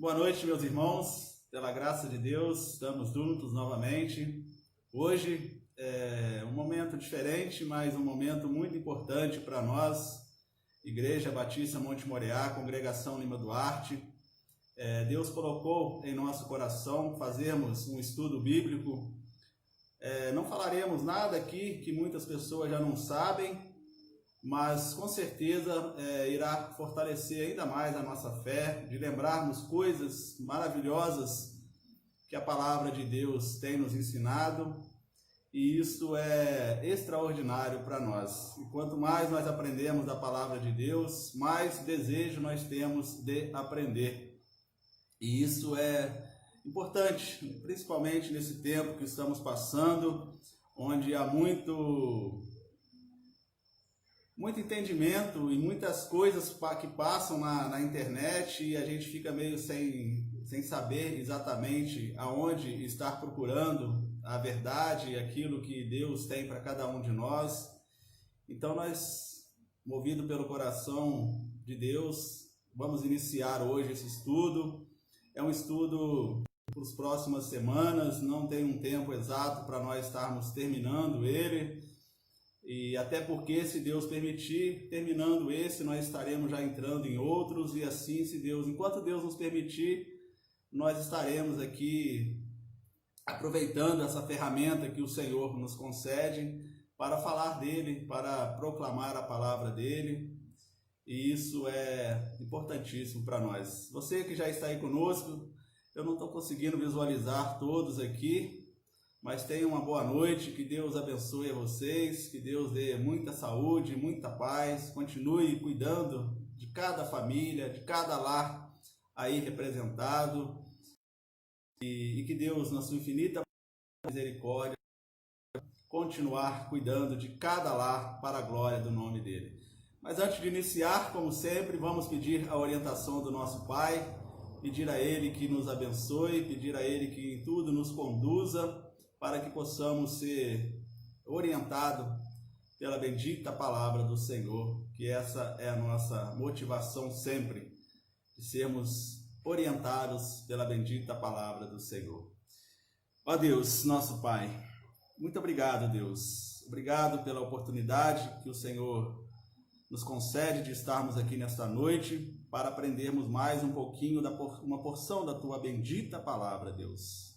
Boa noite, meus irmãos. Pela graça de Deus, estamos juntos novamente. Hoje é um momento diferente, mas um momento muito importante para nós, Igreja Batista Monte Moriá, Congregação Lima Duarte. Deus colocou em nosso coração fazermos um estudo bíblico. Não falaremos nada aqui que muitas pessoas já não sabem, mas com certeza irá fortalecer ainda mais a nossa fé, de lembrarmos coisas maravilhosas que a palavra de Deus tem nos ensinado, e isso é extraordinário para nós. E quanto mais nós aprendemos da palavra de Deus, mais desejo nós temos de aprender. E isso é importante, principalmente nesse tempo que estamos passando, onde há muito entendimento e muitas coisas que passam na internet, e a gente fica meio sem saber exatamente aonde estar procurando a verdade e aquilo que Deus tem para cada um de nós. Então nós, movido pelo coração de Deus, vamos iniciar hoje esse estudo. É um estudo para as próximas semanas, não tem um tempo exato para nós estarmos terminando ele. E até porque, se Deus permitir, terminando esse, nós estaremos já entrando em outros, e assim, enquanto Deus nos permitir, nós estaremos aqui aproveitando essa ferramenta que o Senhor nos concede para falar dele, para proclamar a palavra dele, e isso é importantíssimo para nós. Você que já está aí conosco, eu não estou conseguindo visualizar todos aqui, mas tenham uma boa noite, que Deus abençoe a vocês, que Deus dê muita saúde, muita paz, continue cuidando de cada família, de cada lar aí representado, e que Deus, na sua infinita misericórdia, continuar cuidando de cada lar para a glória do nome dele. Mas antes de iniciar, como sempre, vamos pedir a orientação do nosso Pai, pedir a Ele que nos abençoe, pedir a Ele que em tudo nos conduza, para que possamos ser orientados pela bendita palavra do Senhor, que essa é a nossa motivação sempre, de sermos orientados pela bendita palavra do Senhor. Ó Deus, nosso Pai, muito obrigado, Deus. Obrigado pela oportunidade que o Senhor nos concede de estarmos aqui nesta noite, para aprendermos mais um pouquinho, uma porção da Tua bendita palavra, Deus.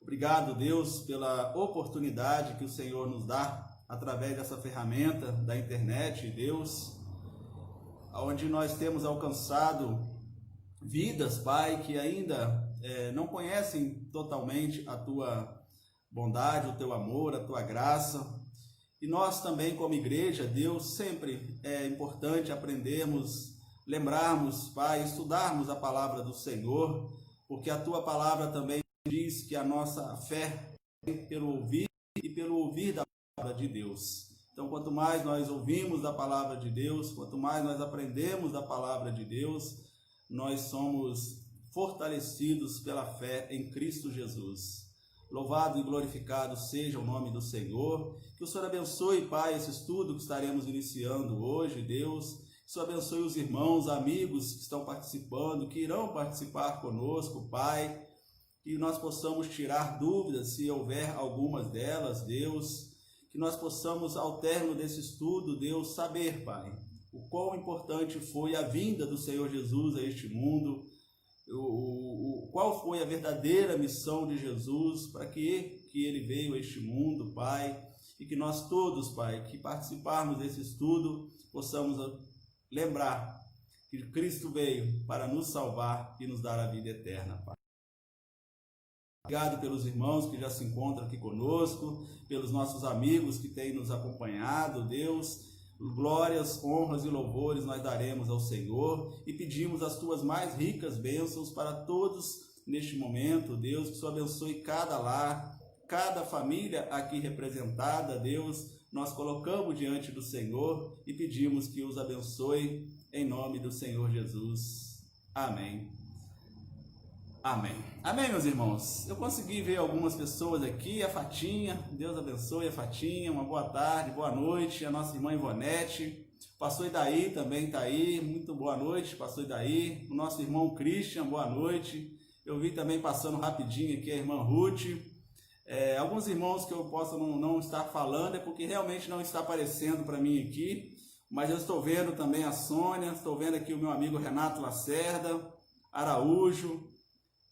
Obrigado, Deus, pela oportunidade que o Senhor nos dá através dessa ferramenta da internet, Deus, onde nós temos alcançado vidas, Pai, que ainda não conhecem totalmente a Tua bondade, o Teu amor, a Tua graça. E nós também, como igreja, Deus, sempre é importante aprendermos, lembrarmos, Pai, estudarmos a palavra do Senhor, porque a Tua palavra também diz que a nossa fé vem pelo ouvir e pelo ouvir da palavra de Deus. Então, quanto mais nós ouvimos da palavra de Deus, quanto mais nós aprendemos da palavra de Deus, nós somos fortalecidos pela fé em Cristo Jesus. Louvado e glorificado seja o nome do Senhor. Que o Senhor abençoe, Pai, esse estudo que estaremos iniciando hoje, Deus. Que o Senhor abençoe os irmãos, amigos que estão participando, que irão participar conosco, Pai. Que nós possamos tirar dúvidas, se houver algumas delas, Deus. Que nós possamos, ao término desse estudo, Deus, saber, Pai, o quão importante foi a vinda do Senhor Jesus a este mundo, qual foi a verdadeira missão de Jesus, para que Ele veio a este mundo, Pai. E que nós todos, Pai, que participarmos desse estudo, possamos lembrar que Cristo veio para nos salvar e nos dar a vida eterna, Pai. Obrigado pelos irmãos que já se encontram aqui conosco, pelos nossos amigos que têm nos acompanhado, Deus. Glórias, honras e louvores nós daremos ao Senhor e pedimos as Tuas mais ricas bênçãos para todos neste momento, Deus. Que o Senhor abençoe cada lar, cada família aqui representada, Deus. Nós colocamos diante do Senhor e pedimos que os abençoe em nome do Senhor Jesus. Amém. Amém. Amém, meus irmãos. Eu consegui ver algumas pessoas aqui, a Fatinha, Deus abençoe a Fatinha, uma boa tarde, boa noite, a nossa irmã Ivonete. Pastor Idaí também está aí, muito boa noite, Pastor Idaí. O nosso irmão Christian, boa noite. Eu vi também passando rapidinho aqui a irmã Ruth. Alguns irmãos que eu posso não estar falando é porque realmente não está aparecendo para mim aqui, mas eu estou vendo também a Sônia, estou vendo aqui o meu amigo Renato Lacerda, Araújo,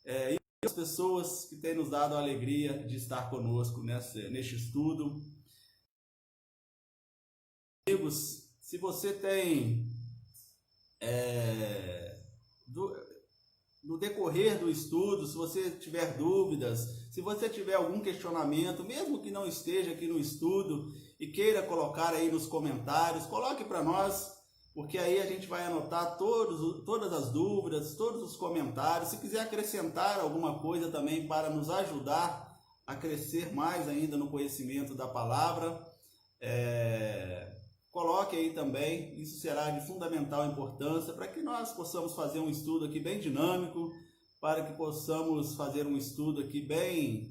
e as pessoas que têm nos dado a alegria de estar conosco neste estudo. Amigos, se você tem, no decorrer do estudo, se você tiver dúvidas, se você tiver algum questionamento, mesmo que não esteja aqui no estudo e queira colocar aí nos comentários, coloque para nós, porque aí a gente vai anotar todas as dúvidas, todos os comentários. Se quiser acrescentar alguma coisa também para nos ajudar a crescer mais ainda no conhecimento da palavra, coloque aí também, isso será de fundamental importância para que nós possamos fazer um estudo aqui bem dinâmico, para que possamos fazer um estudo aqui bem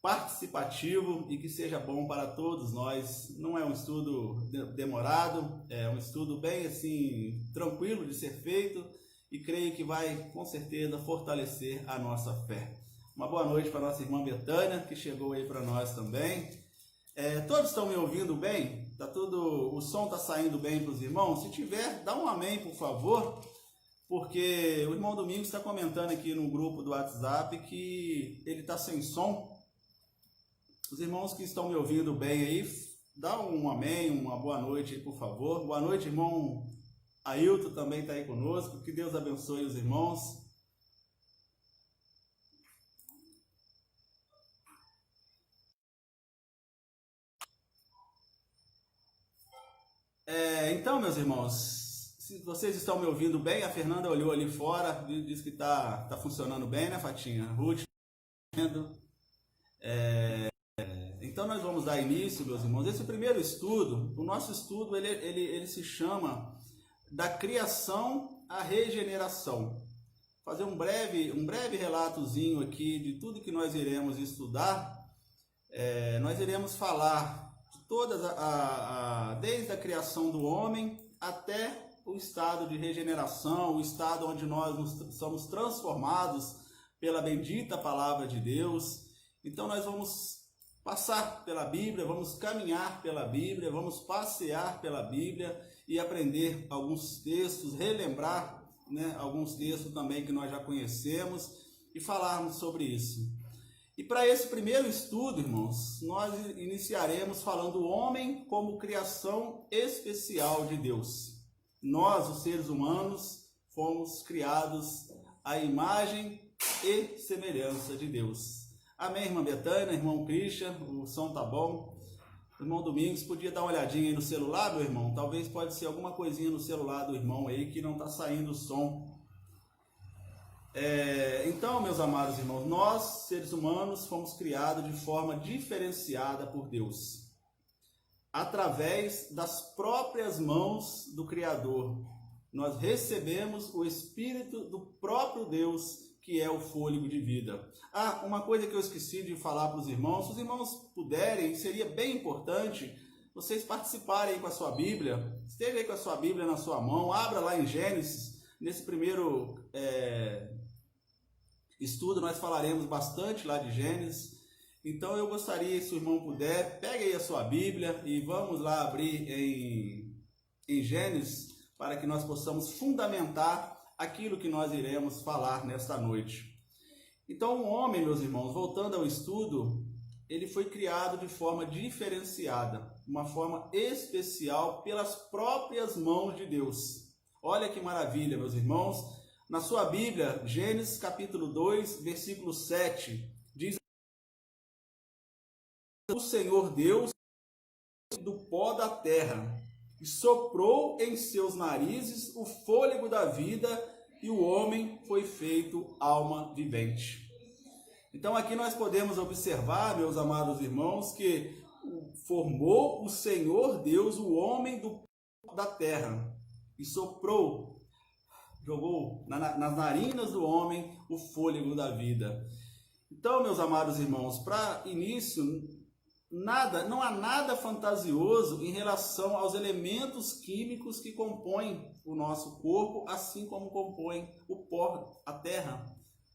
participativo e que seja bom para todos nós. Não é um estudo demorado, é um estudo bem assim, tranquilo de ser feito e creio que vai com certeza fortalecer a nossa fé. Uma boa noite para a nossa irmã Betânia, que chegou aí para nós também. Todos estão me ouvindo bem? O som está saindo bem para os irmãos? Se tiver, dá um amém, por favor, porque o irmão Domingos está comentando aqui no grupo do WhatsApp que ele está sem som. Os irmãos que estão me ouvindo bem aí, dá um amém, uma boa noite aí, por favor. Boa noite, irmão Ailton também está aí conosco. Que Deus abençoe os irmãos. Então, meus irmãos, se vocês estão me ouvindo bem, a Fernanda olhou ali fora, disse que está funcionando bem, né, Fatinha? Ruth, então nós vamos dar início, meus irmãos. Esse primeiro estudo, o nosso estudo, ele se chama da criação à regeneração. Fazer um breve relatozinho aqui de tudo que nós iremos estudar. Nós iremos falar desde a criação do homem até o estado de regeneração, o estado onde nós somos transformados pela bendita palavra de Deus. Então nós vamos passar pela Bíblia, vamos caminhar pela Bíblia, vamos passear pela Bíblia e aprender alguns textos, relembrar, né, alguns textos também que nós já conhecemos e falarmos sobre isso. E para esse primeiro estudo, irmãos, nós iniciaremos falando do homem como criação especial de Deus. Nós, os seres humanos, fomos criados à imagem e semelhança de Deus. Amém, irmã Betânia, irmão Christian, o som tá bom. Irmão Domingos, podia dar uma olhadinha aí no celular, meu irmão? Talvez pode ser alguma coisinha no celular do irmão aí que não está saindo o som. Então, meus amados irmãos, nós, seres humanos, fomos criados de forma diferenciada por Deus, através das próprias mãos do Criador. Nós recebemos o Espírito do próprio Deus, que é o fôlego de vida. Uma coisa que eu esqueci de falar para os irmãos, se os irmãos puderem, seria bem importante vocês participarem aí com a sua Bíblia, esteja aí com a sua Bíblia na sua mão, abra lá em Gênesis. Nesse primeiro estudo nós falaremos bastante lá de Gênesis, então eu gostaria, se o irmão puder, pegue aí a sua Bíblia e vamos lá abrir em Gênesis, para que nós possamos fundamentar aquilo que nós iremos falar nesta noite. Então o homem, meus irmãos, voltando ao estudo, ele foi criado de forma diferenciada, uma forma especial pelas próprias mãos de Deus. Olha que maravilha, meus irmãos. Na sua Bíblia, Gênesis capítulo 2, versículo 7, diz: o Senhor Deus do pó da terra, e soprou em seus narizes o fôlego da vida, e o homem foi feito alma vivente. Então aqui nós podemos observar, meus amados irmãos, que formou o Senhor Deus o homem do pó da terra, e soprou, jogou nas narinas do homem o fôlego da vida. Então, meus amados irmãos, para início, não há nada fantasioso em relação aos elementos químicos que compõem o nosso corpo, assim como compõem o pó, a terra.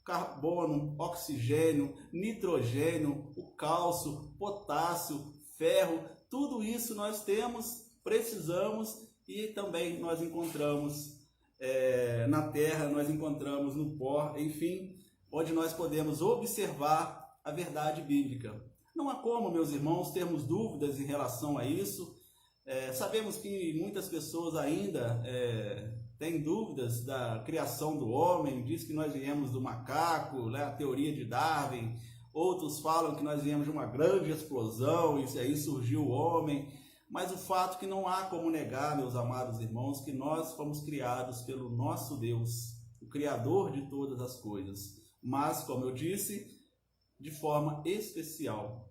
Carbono, oxigênio, nitrogênio, o cálcio, potássio, ferro, tudo isso nós temos, precisamos e também nós encontramos na terra, nós encontramos no pó, enfim, onde nós podemos observar a verdade bíblica. Não há como, meus irmãos, termos dúvidas em relação a isso. Sabemos que muitas pessoas ainda têm dúvidas da criação do homem, diz que nós viemos do macaco, né, a teoria de Darwin. Outros falam que nós viemos de uma grande explosão e aí surgiu o homem. Mas o fato é que não há como negar, meus amados irmãos, que nós fomos criados pelo nosso Deus, o Criador de todas as coisas. Mas, como eu disse, de forma especial.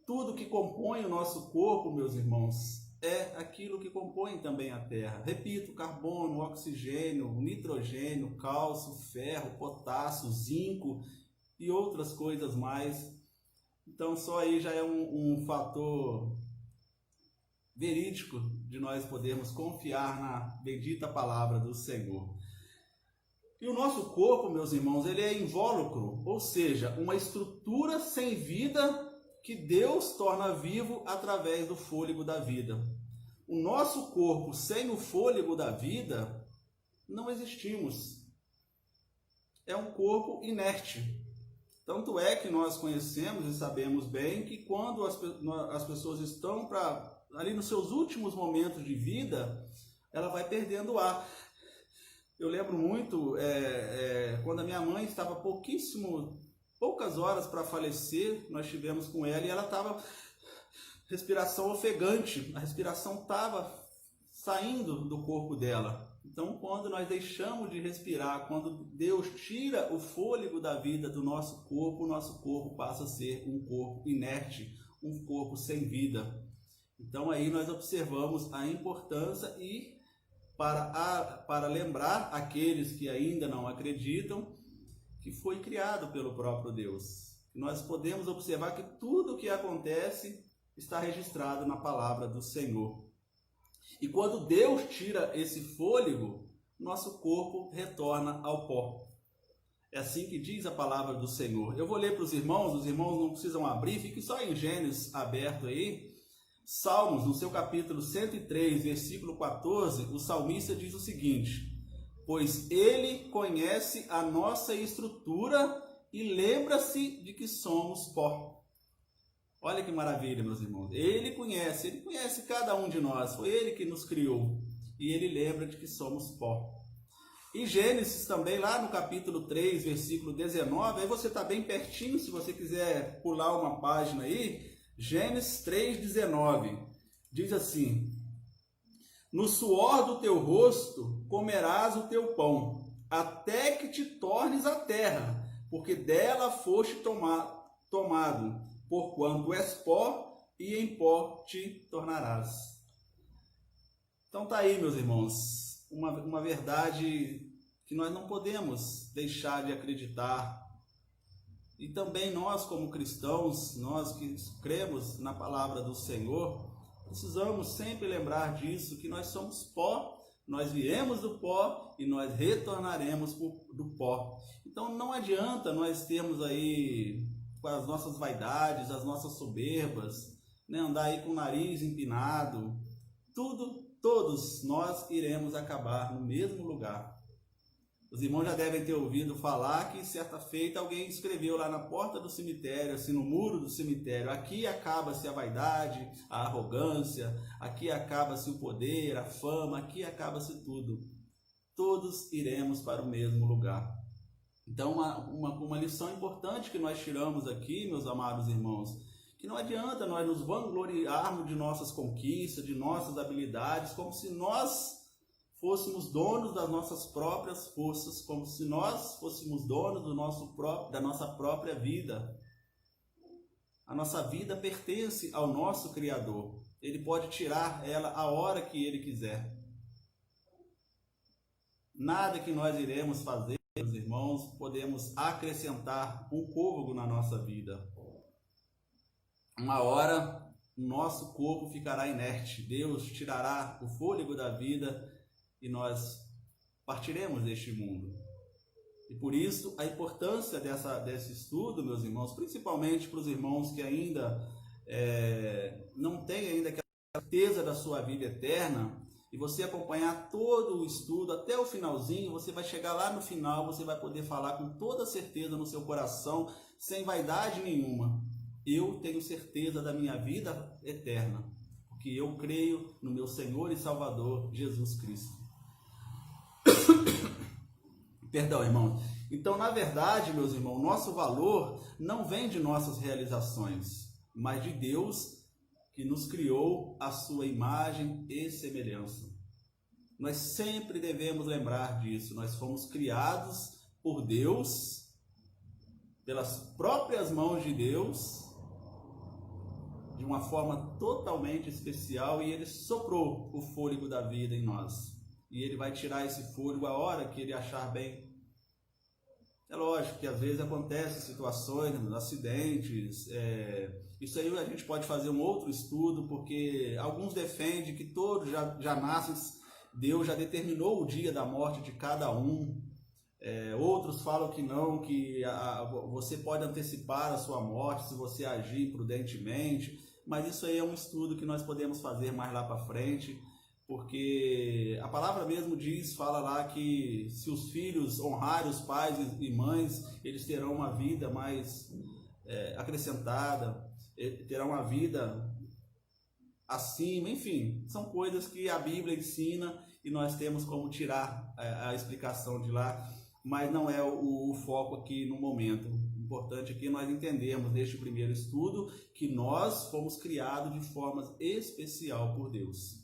Tudo que compõe o nosso corpo, meus irmãos, é aquilo que compõe também a terra. Repito, carbono, oxigênio, nitrogênio, cálcio, ferro, potássio, zinco e outras coisas mais. Então, só aí já é um fator verídico de nós podermos confiar na bendita palavra do Senhor. E o nosso corpo, meus irmãos, ele é invólucro, ou seja, uma estrutura sem vida que Deus torna vivo através do fôlego da vida. O nosso corpo sem o fôlego da vida, não existimos. É um corpo inerte. Tanto é que nós conhecemos e sabemos bem que quando as pessoas estão ali nos seus últimos momentos de vida, ela vai perdendo ar. Eu lembro muito quando a minha mãe estava poucas horas para falecer, nós estivemos com ela e ela estava respiração ofegante, a respiração estava saindo do corpo dela. Então, quando nós deixamos de respirar, quando Deus tira o fôlego da vida do nosso corpo, o nosso corpo passa a ser um corpo inerte, um corpo sem vida. Então, aí nós observamos a importância e para lembrar aqueles que ainda não acreditam que foi criado pelo próprio Deus. Nós podemos observar que tudo o que acontece está registrado na palavra do Senhor. E quando Deus tira esse fôlego, nosso corpo retorna ao pó. É assim que diz a palavra do Senhor. Eu vou ler para os irmãos não precisam abrir, fique só em Gênesis aberto aí. Salmos, no seu capítulo 103, versículo 14, o salmista diz o seguinte: pois ele conhece a nossa estrutura e lembra-se de que somos pó. Olha que maravilha, meus irmãos. Ele conhece cada um de nós. Foi ele que nos criou. E ele lembra de que somos pó. Em Gênesis também, lá no capítulo 3, versículo 19, aí você está bem pertinho, se você quiser pular uma página aí. Gênesis 3,19. Diz assim: no suor do teu rosto comerás o teu pão, até que te tornes a terra, porque dela foste tomado, porquanto és pó, e em pó te tornarás. Então tá aí, meus irmãos, uma verdade que nós não podemos deixar de acreditar. E também nós, como cristãos, nós que cremos na palavra do Senhor, precisamos sempre lembrar disso, que nós somos pó, nós viemos do pó e nós retornaremos do pó. Então não adianta nós termos aí com as nossas vaidades, as nossas soberbas, né, andar aí com o nariz empinado. Todos nós iremos acabar no mesmo lugar. Os irmãos já devem ter ouvido falar que certa feita alguém escreveu lá na porta do cemitério, assim no muro do cemitério: aqui acaba-se a vaidade, a arrogância, aqui acaba-se o poder, a fama, aqui acaba-se tudo. Todos iremos para o mesmo lugar. Então, uma lição importante que nós tiramos aqui, meus amados irmãos, que não adianta nós nos vangloriarmos de nossas conquistas, de nossas habilidades, como se nós fôssemos donos das nossas próprias forças, como se nós fôssemos donos da nossa própria vida. A nossa vida pertence ao nosso Criador. Ele pode tirar ela a hora que Ele quiser. Nada que nós iremos fazer, meus irmãos, podemos acrescentar um côvago na nossa vida. uma hora o nosso corpo ficará inerte, Deus tirará o fôlego da vida e nós partiremos deste mundo. E por isso a importância desse estudo, meus irmãos, principalmente para os irmãos que ainda não têm ainda aquela certeza da sua vida eterna, e você acompanhar todo o estudo até o finalzinho, você vai chegar lá no final, você vai poder falar com toda certeza no seu coração, sem vaidade nenhuma: eu tenho certeza da minha vida eterna, porque eu creio no meu Senhor e Salvador Jesus Cristo. Perdão, irmão. Então, na verdade, meus irmãos, nosso valor não vem de nossas realizações, mas de Deus que nos criou à sua imagem e semelhança. Nós sempre devemos lembrar disso. Nós fomos criados por Deus, pelas próprias mãos de Deus, de uma forma totalmente especial, e Ele soprou o fôlego da vida em nós. E Ele vai tirar esse fôlego a hora que Ele achar bem. É lógico que às vezes acontecem situações, acidentes, isso aí a gente pode fazer um outro estudo, porque alguns defendem que todos já nascem, Deus já determinou o dia da morte de cada um. Outros falam que não, que você pode antecipar a sua morte se você agir prudentemente, mas isso aí é um estudo que nós podemos fazer mais lá para frente, porque a palavra mesmo fala lá que se os filhos honrarem os pais e mães, eles terão uma vida mais acrescentada, terão uma vida acima, enfim, são coisas que a Bíblia ensina e nós temos como tirar a explicação de lá, mas não é o foco aqui no momento. O importante aqui é nós entendermos neste primeiro estudo que nós fomos criados de forma especial por Deus.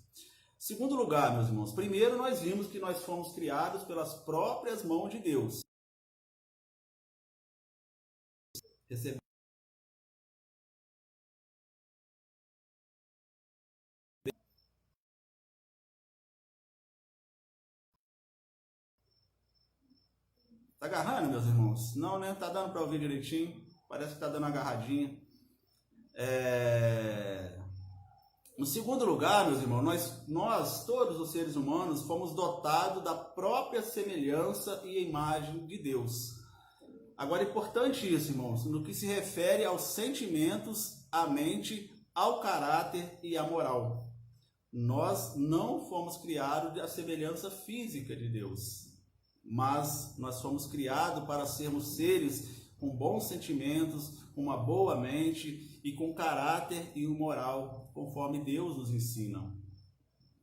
Segundo lugar, meus irmãos, primeiro nós vimos que nós fomos criados pelas próprias mãos de Deus. Tá agarrando, meus irmãos? Não, né? Tá dando para ouvir direitinho? Parece que tá dando uma agarradinha. No segundo lugar, meus irmãos, nós, todos os seres humanos, fomos dotados da própria semelhança e imagem de Deus. Agora, é importante isso, irmãos, no que se refere aos sentimentos, à mente, ao caráter e à moral. Nós não fomos criados à semelhança física de Deus, mas nós fomos criados para sermos seres com bons sentimentos, com uma boa mente e com caráter e moral, conforme Deus nos ensina.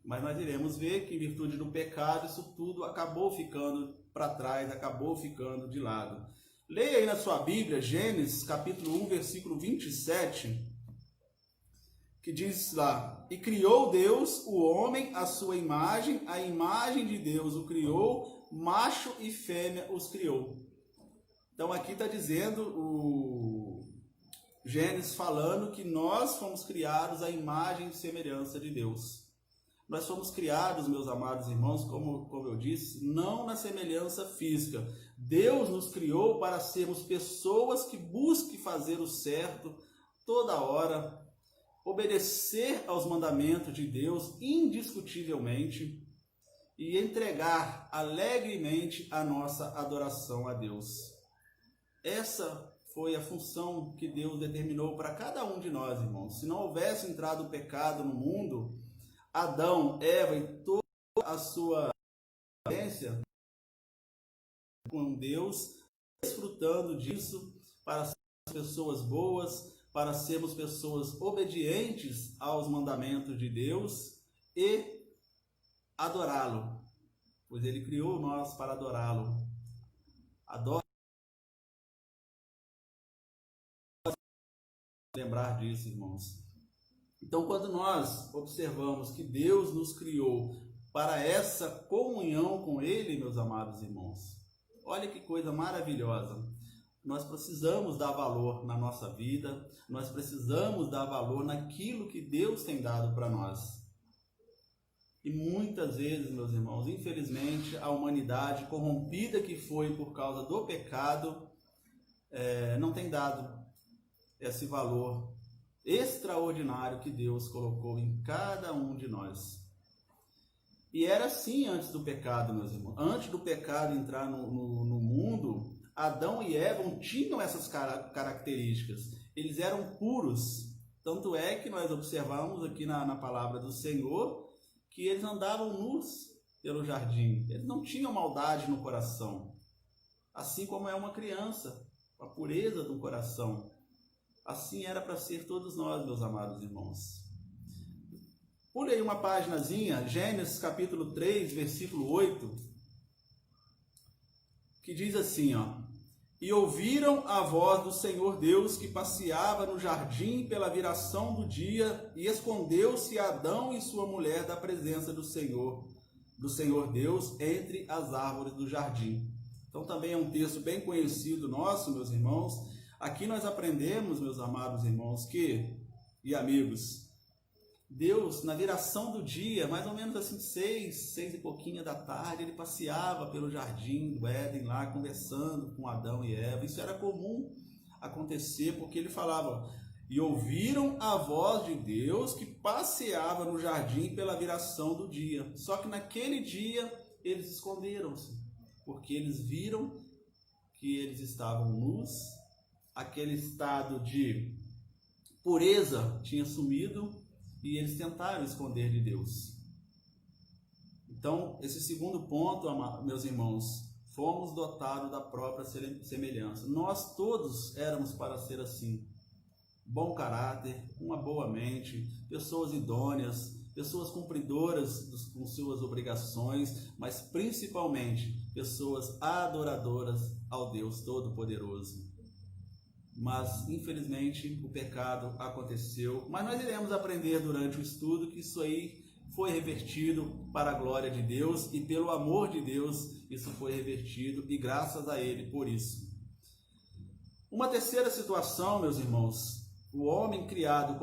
Mas nós iremos ver que, em virtude do pecado, isso tudo acabou ficando para trás, acabou ficando de lado. Leia aí na sua Bíblia, Gênesis, capítulo 1, versículo 27, que diz lá: e criou Deus o homem à sua imagem, a imagem de Deus o criou, macho e fêmea os criou. Então aqui está dizendo o Gênesis falando que nós fomos criados à imagem e semelhança de Deus. Nós fomos criados, meus amados irmãos, como eu disse, não na semelhança física. Deus nos criou para sermos pessoas que busquem fazer o certo toda hora, obedecer aos mandamentos de Deus indiscutivelmente e entregar alegremente a nossa adoração a Deus. Essa foi a função que Deus determinou para cada um de nós, irmãos. Se não houvesse entrado o pecado no mundo, Adão, Eva e toda a sua existência com Deus, desfrutando disso para sermos pessoas boas, para sermos pessoas obedientes aos mandamentos de Deus e adorá-lo, pois Ele criou nós para adorá-lo. Lembrar disso, irmãos. Então, quando nós observamos que Deus nos criou para essa comunhão com Ele, meus amados irmãos, olha que coisa maravilhosa. Nós precisamos dar valor na nossa vida, nós precisamos dar valor naquilo que Deus tem dado para nós. E muitas vezes, meus irmãos, infelizmente, a humanidade corrompida que foi por causa do pecado, não tem dado esse valor extraordinário que Deus colocou em cada um de nós. E era assim antes do pecado, meus irmãos. Antes do pecado entrar no mundo, Adão e Eva não tinham essas características. Eles eram puros. Tanto é que nós observamos aqui na palavra do Senhor que eles andavam nus pelo jardim. Eles não tinham maldade no coração. Assim como é uma criança, a pureza do coração. Assim era para ser todos nós, meus amados irmãos. Pule aí uma paginazinha, Gênesis capítulo 3, versículo 8, que diz assim, ó: E ouviram a voz do Senhor Deus que passeava no jardim pela viração do dia, e escondeu-se Adão e sua mulher da presença do Senhor Deus, entre as árvores do jardim. Então também é um texto bem conhecido nosso, meus irmãos. Aqui nós aprendemos, meus amados irmãos, e amigos, Deus, na viração do dia, mais ou menos assim, 6 e pouquinho da tarde, ele passeava pelo jardim do Éden lá, conversando com Adão e Eva. Isso era comum acontecer, porque ele falava: e ouviram a voz de Deus que passeava no jardim pela viração do dia. Só que naquele dia eles esconderam-se, porque eles viram que eles estavam nus, aquele estado de pureza tinha sumido, e eles tentaram esconder de Deus. Então, esse segundo ponto, meus irmãos, fomos dotados da própria semelhança. Nós todos éramos para ser assim. Bom caráter, uma boa mente, pessoas idôneas, pessoas cumpridoras com suas obrigações, mas principalmente pessoas adoradoras ao Deus Todo-Poderoso. Mas, infelizmente, o pecado aconteceu. Mas nós iremos aprender durante o estudo que isso aí foi revertido para a glória de Deus, e pelo amor de Deus isso foi revertido, e graças a Ele por isso. Uma terceira situação, meus irmãos, o homem criado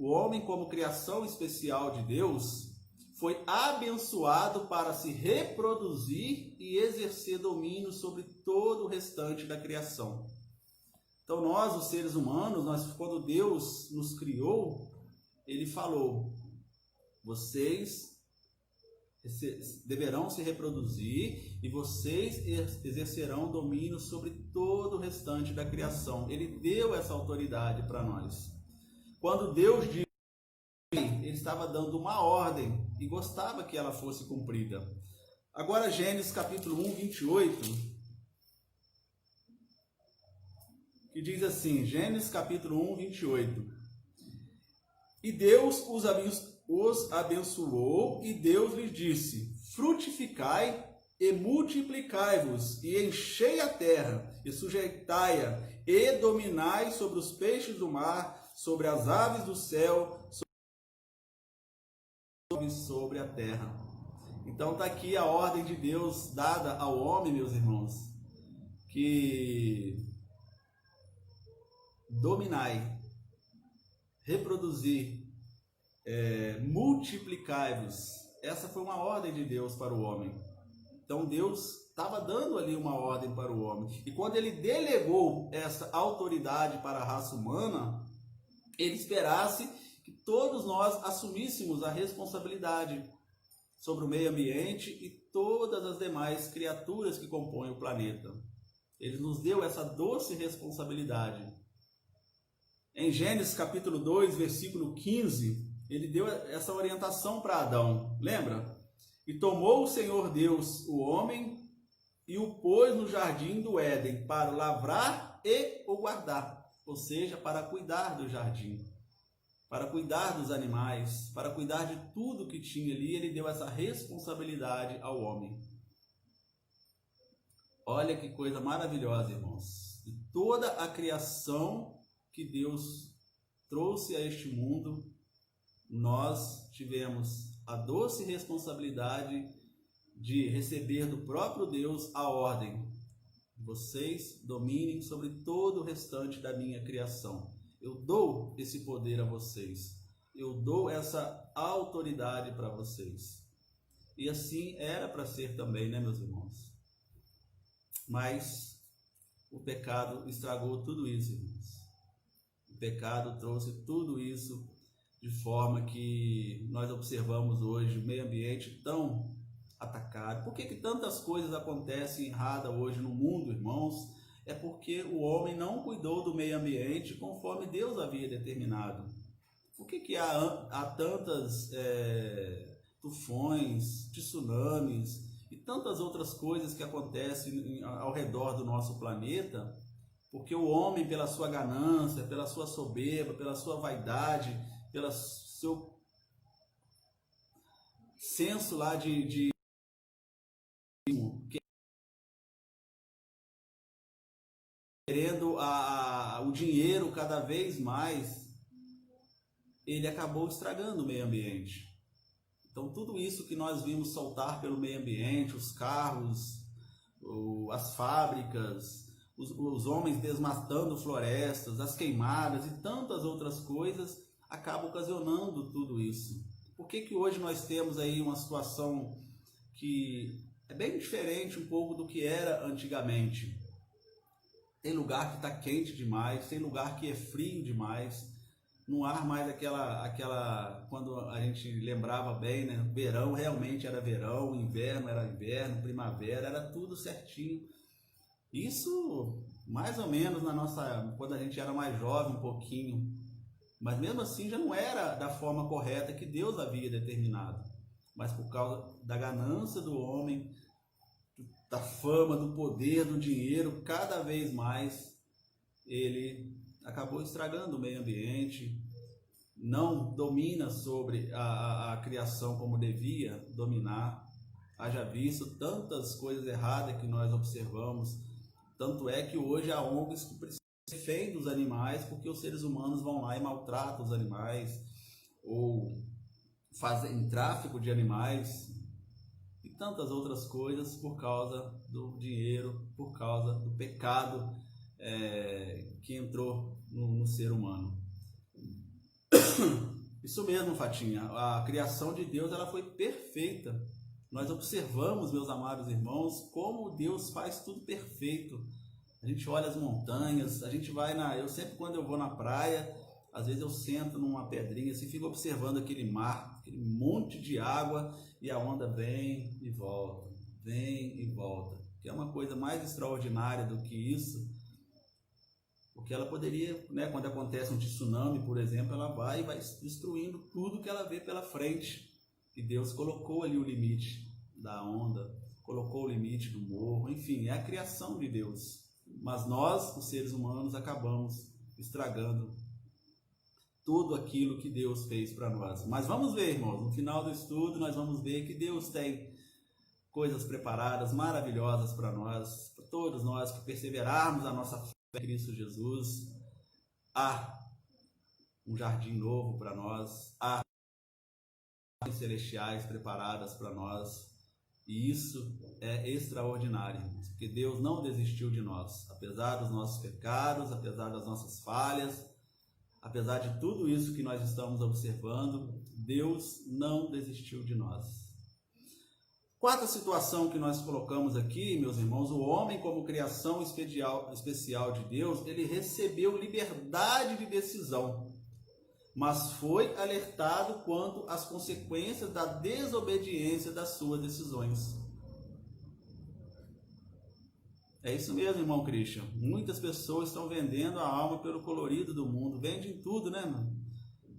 o homem como criação especial de Deus foi abençoado para se reproduzir e exercer domínio sobre todo o restante da criação. Então nós, os seres humanos, quando Deus nos criou, Ele falou: vocês deverão se reproduzir e vocês exercerão domínio sobre todo o restante da criação. Ele deu essa autoridade para nós. Quando Deus disse, Ele estava dando uma ordem e gostava que ela fosse cumprida. Agora Gênesis capítulo 1, 28, que diz assim, Gênesis capítulo 1, 28. E Deus os abençoou, e Deus lhes disse: frutificai e multiplicai-vos, e enchei a terra, e sujeitai-a, e dominai sobre os peixes do mar, sobre as aves do céu, sobre a terra. Então está aqui a ordem de Deus dada ao homem, meus irmãos, que dominai, reproduzir, multiplicai-vos. Essa foi uma ordem de Deus para o homem. Então Deus estava dando ali uma ordem para o homem. E quando Ele delegou essa autoridade para a raça humana, Ele esperasse que todos nós assumíssemos a responsabilidade sobre o meio ambiente e todas as demais criaturas que compõem o planeta. Ele nos deu essa doce responsabilidade. Em Gênesis capítulo 2, versículo 15, Ele deu essa orientação para Adão. Lembra? E tomou o Senhor Deus o homem e o pôs no jardim do Éden para lavrar e o guardar. Ou seja, para cuidar do jardim, para cuidar dos animais, para cuidar de tudo que tinha ali. Ele deu essa responsabilidade ao homem. Olha que coisa maravilhosa, irmãos. De toda a criação que Deus trouxe a este mundo, nós tivemos a doce responsabilidade de receber do próprio Deus a ordem: vocês dominem sobre todo o restante da minha criação. Eu dou esse poder a vocês. Eu dou essa autoridade para vocês. E assim era para ser também, né, meus irmãos? Mas o pecado estragou tudo isso, irmãos. O pecado trouxe tudo isso de forma que nós observamos hoje o meio ambiente tão atacado. Por que tantas coisas acontecem erradas hoje no mundo, irmãos? É porque o homem não cuidou do meio ambiente conforme Deus havia determinado. Por que há tantas tufões, tsunamis e tantas outras coisas que acontecem ao redor do nosso planeta? Porque o homem, pela sua ganância, pela sua soberba, pela sua vaidade, pelo seu senso lá de querendo o dinheiro cada vez mais, ele acabou estragando o meio ambiente. Então tudo isso que nós vimos soltar pelo meio ambiente, os carros, as fábricas, os homens desmatando florestas, as queimadas e tantas outras coisas, acaba ocasionando tudo isso. Por que hoje nós temos aí uma situação que é bem diferente um pouco do que era antigamente? Tem lugar que está quente demais, tem lugar que é frio demais, não há mais aquela quando a gente lembrava bem, né? Verão realmente era verão, inverno era inverno, primavera, era tudo certinho. Isso mais ou menos quando a gente era mais jovem um pouquinho, mas mesmo assim já não era da forma correta que Deus havia determinado. Mas por causa da ganância do homem, da fama, do poder, do dinheiro, cada vez mais ele acabou estragando o meio ambiente, não domina sobre a criação como devia dominar. Haja visto tantas coisas erradas que nós observamos, tanto é que hoje há ONGs que defendem os animais porque os seres humanos vão lá e maltratam os animais ou fazem tráfico de animais e tantas outras coisas por causa do dinheiro, por causa do pecado que entrou no ser humano. Isso mesmo, Fatinha, a criação de Deus ela foi perfeita. Nós observamos, meus amados irmãos, como Deus faz tudo perfeito. A gente olha as montanhas, a gente vai eu sempre quando eu vou na praia, às vezes eu sento numa pedrinha assim, fico observando aquele mar, aquele monte de água, e a onda vem e volta, que é uma coisa mais extraordinária do que isso, porque ela poderia, né, quando acontece um tsunami, por exemplo, ela vai destruindo tudo que ela vê pela frente, e Deus colocou ali o limite da onda, colocou o limite do morro, enfim, é a criação de Deus, mas nós, os seres humanos, acabamos estragando tudo aquilo que Deus fez para nós. Mas vamos ver, irmãos, no final do estudo nós vamos ver que Deus tem coisas preparadas, maravilhosas para nós, para todos nós que perseverarmos a nossa fé em Cristo Jesus. Há um jardim novo para nós, há celestiais preparadas para nós, e isso é extraordinário, porque Deus não desistiu de nós, apesar dos nossos pecados, apesar das nossas falhas, apesar de tudo isso que nós estamos observando, Deus não desistiu de nós. Quarta situação que nós colocamos aqui, meus irmãos, o homem como criação especial de Deus, ele recebeu liberdade de decisão, mas foi alertado quanto às consequências da desobediência das suas decisões. É isso mesmo, irmão Christian. Muitas pessoas estão vendendo a alma pelo colorido do mundo. Vendem tudo, né, mano?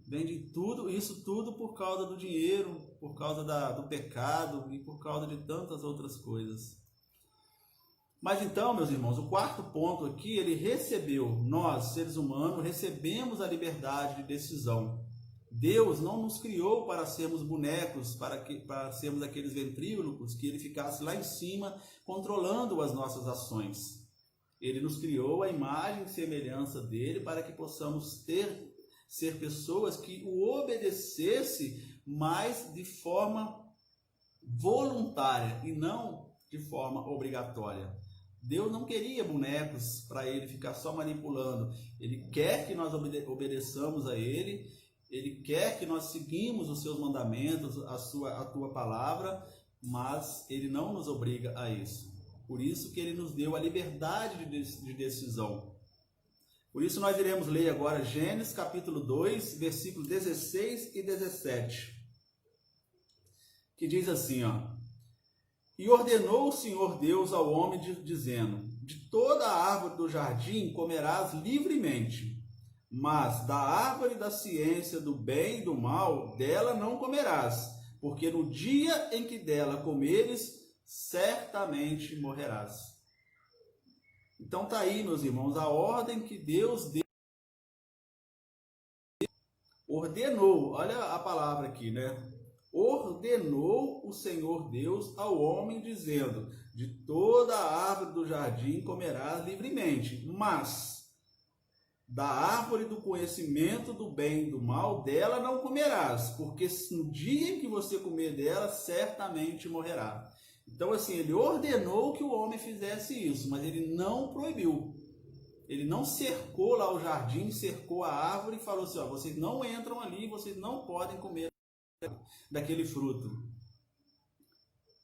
Vendem tudo, isso tudo por causa do dinheiro, por causa do pecado e por causa de tantas outras coisas. Mas então, meus irmãos, o quarto ponto aqui, ele recebeu, nós, seres humanos, recebemos a liberdade de decisão. Deus não nos criou para sermos bonecos, para sermos aqueles ventrílocos que ele ficasse lá em cima controlando as nossas ações. Ele nos criou a imagem e semelhança dele para que possamos ser pessoas que o obedecessem, mas de forma voluntária e não de forma obrigatória. Deus não queria bonecos para ele ficar só manipulando. Ele quer que nós obedeçamos a ele. Ele quer que nós seguimos os seus mandamentos, a tua palavra, mas ele não nos obriga a isso. Por isso que ele nos deu a liberdade de decisão. Por isso nós iremos ler agora Gênesis capítulo 2, versículos 16 e 17, que diz assim, ó: E ordenou o Senhor Deus ao homem, dizendo: De toda a árvore do jardim comerás livremente, mas da árvore da ciência do bem e do mal, dela não comerás, porque no dia em que dela comeres, certamente morrerás. Então tá aí, meus irmãos, a ordem que Deus ordenou. Olha a palavra aqui, né? Ordenou o Senhor Deus ao homem, dizendo: De toda a árvore do jardim comerás livremente, mas da árvore do conhecimento do bem e do mal, dela não comerás, porque no dia em que você comer dela, certamente morrerá. Então, assim, ele ordenou que o homem fizesse isso, mas ele não proibiu. Ele não cercou lá o jardim, cercou a árvore e falou assim: ó, vocês não entram ali, vocês não podem comer daquele fruto.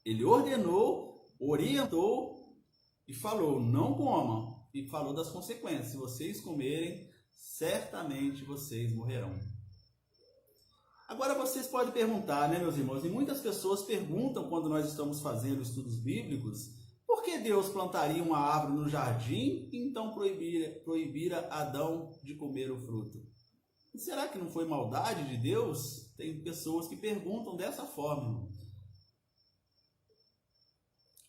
Ele ordenou, orientou e falou: não comam. E falou das consequências: se vocês comerem, certamente vocês morrerão. Agora vocês podem perguntar, né, meus irmãos? E muitas pessoas perguntam quando nós estamos fazendo estudos bíblicos: por que Deus plantaria uma árvore no jardim e então proibira Adão de comer o fruto? E será que não foi maldade de Deus? Tem pessoas que perguntam dessa forma.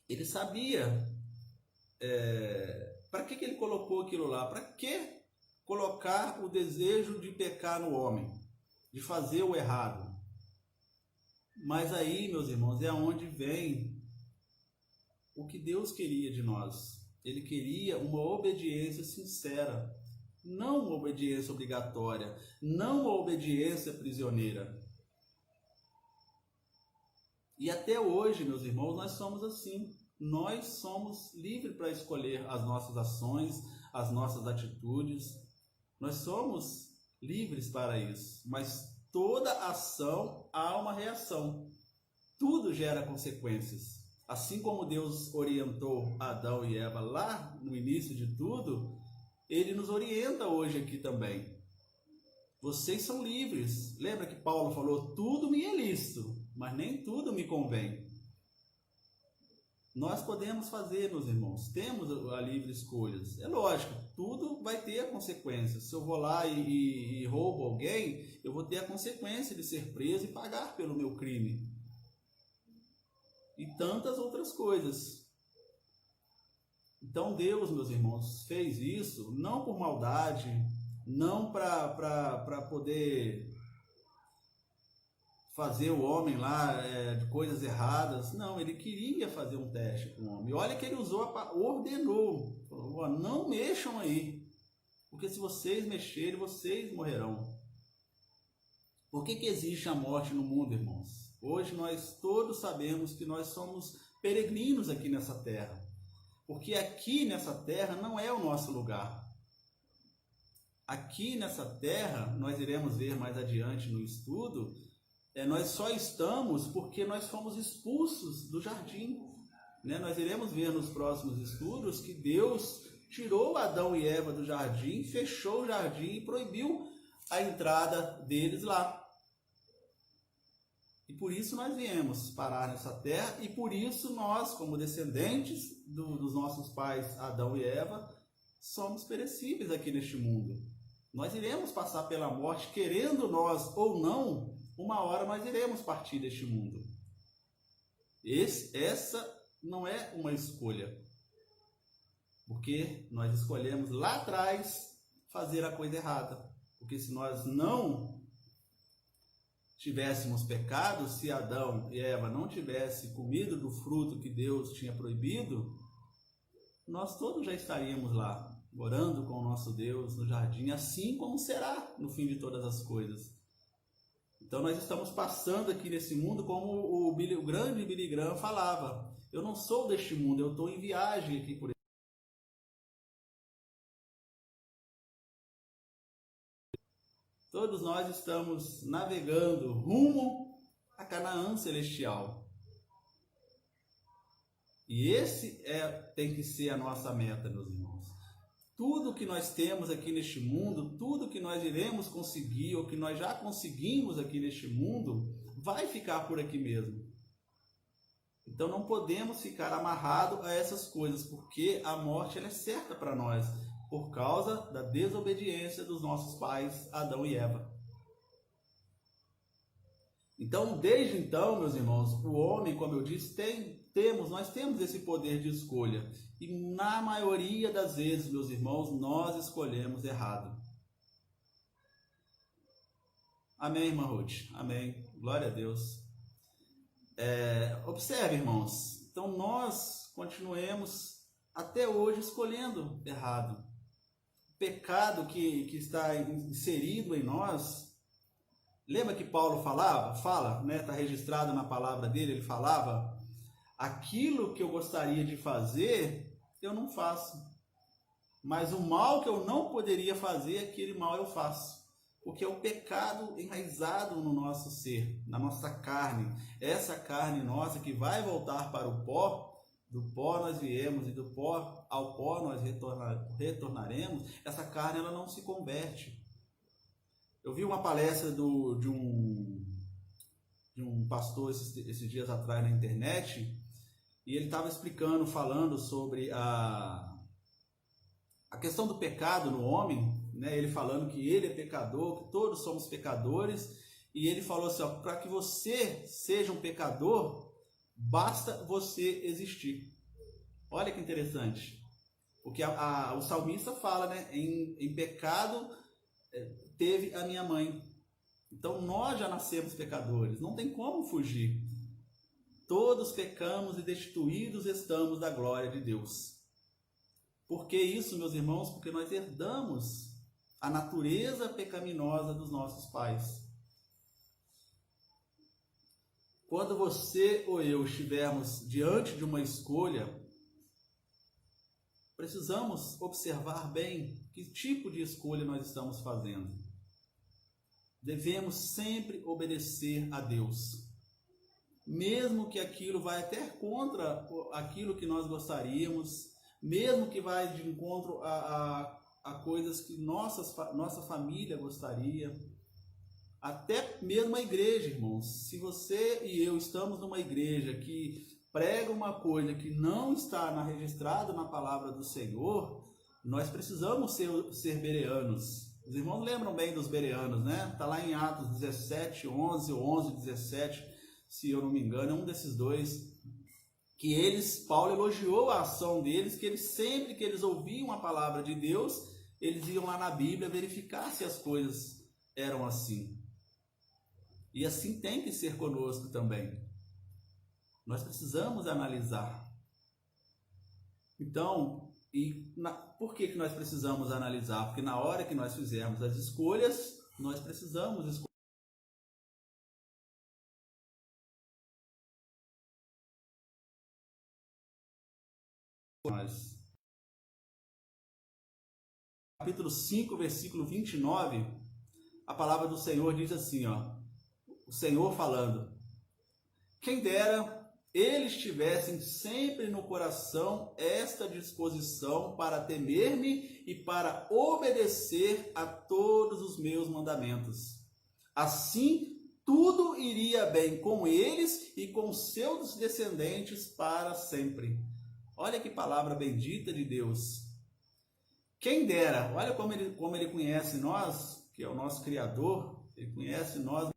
Ele sabia para que ele colocou aquilo lá? Para que colocar o desejo de pecar no homem, de fazer o errado? Mas aí, meus irmãos, é onde vem o que Deus queria de nós. Ele queria uma obediência sincera, não uma obediência obrigatória, não uma obediência prisioneira. E até hoje, meus irmãos, nós somos assim. Nós somos livres para escolher as nossas ações, as nossas atitudes. Nós somos livres para isso. Mas toda ação há uma reação. Tudo gera consequências. Assim como Deus orientou Adão e Eva lá no início de tudo, Ele nos orienta hoje aqui também. Vocês são livres. Lembra que Paulo falou: tudo me é lícito, mas nem tudo me convém. Nós podemos fazer, meus irmãos, temos a livre escolha. É lógico, tudo vai ter consequências. Se eu vou lá e roubo alguém, eu vou ter a consequência de ser preso e pagar pelo meu crime. E tantas outras coisas. Então Deus, meus irmãos, fez isso não por maldade, não para poder fazer o homem lá de coisas erradas. Não, ele queria fazer um teste com o homem. E olha que ele ordenou. Falou: não mexam aí, porque se vocês mexerem, vocês morrerão. Por que existe a morte no mundo, irmãos? Hoje nós todos sabemos que nós somos peregrinos aqui nessa terra. Porque aqui nessa terra não é o nosso lugar. Aqui nessa terra, nós iremos ver mais adiante no estudo, nós só estamos porque nós fomos expulsos do jardim. Nós iremos ver nos próximos estudos que Deus tirou Adão e Eva do jardim, fechou o jardim e proibiu a entrada deles lá. E por isso nós viemos parar nessa terra, e por isso nós, como descendentes dos nossos pais Adão e Eva, somos perecíveis aqui neste mundo. Nós iremos passar pela morte, querendo nós ou não, uma hora nós iremos partir deste mundo. Essa não é uma escolha, porque nós escolhemos lá atrás fazer a coisa errada. Porque se nós não tivéssemos pecado, se Adão e Eva não tivessem comido do fruto que Deus tinha proibido, nós todos já estaríamos lá, morando com o nosso Deus no jardim, assim como será no fim de todas as coisas. Então nós estamos passando aqui nesse mundo como o grande Billy Graham falava: eu não sou deste mundo, eu estou em viagem aqui por ele. Todos nós estamos navegando rumo a Canaã celestial. E esse tem que ser a nossa meta, meus irmãos. tudo que nós temos aqui neste mundo, tudo que nós iremos conseguir ou que nós já conseguimos aqui neste mundo, vai ficar por aqui mesmo. Então não podemos ficar amarrados a essas coisas, porque a morte ela é certa para nós, por causa da desobediência dos nossos pais, Adão e Eva. Então, desde então, meus irmãos, o homem, como eu disse, nós temos esse poder de escolha. E na maioria das vezes, meus irmãos, nós escolhemos errado. Amém, irmã Ruth? Amém. Glória a Deus. Observe, irmãos. Então, nós continuemos até hoje escolhendo errado. O pecado que está inserido em nós. Lembra que Paulo fala, né? Está registrado na palavra dele, ele falava: aquilo que eu gostaria de fazer, eu não faço. Mas o mal que eu não poderia fazer, aquele mal eu faço. Porque é o pecado enraizado no nosso ser, na nossa carne. Essa carne nossa que vai voltar para o pó, do pó nós viemos e do pó ao pó nós retornaremos, essa carne ela não se converte. Eu vi uma palestra de um pastor esses dias atrás na internet, e ele estava falando sobre a questão do pecado no homem, né? Ele falando que ele é pecador, que todos somos pecadores, e ele falou assim, para que você seja um pecador, basta você existir. Olha que interessante, porque o salmista fala, né? Em pecado teve a minha mãe. Então nós já nascemos pecadores, não tem como fugir. Todos pecamos e destituídos estamos da glória de Deus. Por que isso, meus irmãos? Porque nós herdamos a natureza pecaminosa dos nossos pais. Quando você ou eu estivermos diante de uma escolha, precisamos observar bem que tipo de escolha nós estamos fazendo. Devemos sempre obedecer a Deus. Mesmo que aquilo vai até contra aquilo que nós gostaríamos, mesmo que vai de encontro a coisas que nossa família gostaria, até mesmo a igreja, irmãos. Se você e eu estamos numa igreja que prega uma coisa que não está registrada na palavra do Senhor, nós precisamos ser bereanos. Os irmãos lembram bem dos bereanos, né? Está lá em Atos 17, 11 ou 11, 17, se eu não me engano, é um desses dois, que Paulo elogiou a ação deles, que sempre que eles ouviam a palavra de Deus, eles iam lá na Bíblia verificar se as coisas eram assim. E assim tem que ser conosco também. Nós precisamos analisar. Então, por que nós precisamos analisar? Porque na hora que nós fizermos as escolhas, nós precisamos escolher. Capítulo 5, versículo 29, a palavra do Senhor diz assim, o Senhor falando: quem dera eles tivessem sempre no coração esta disposição para temer-me e para obedecer a todos os meus mandamentos. Assim, tudo iria bem com eles e com seus descendentes para sempre. Olha que palavra bendita de Deus. Quem dera, olha como ele conhece nós, que é o nosso Criador, ele conhece nós.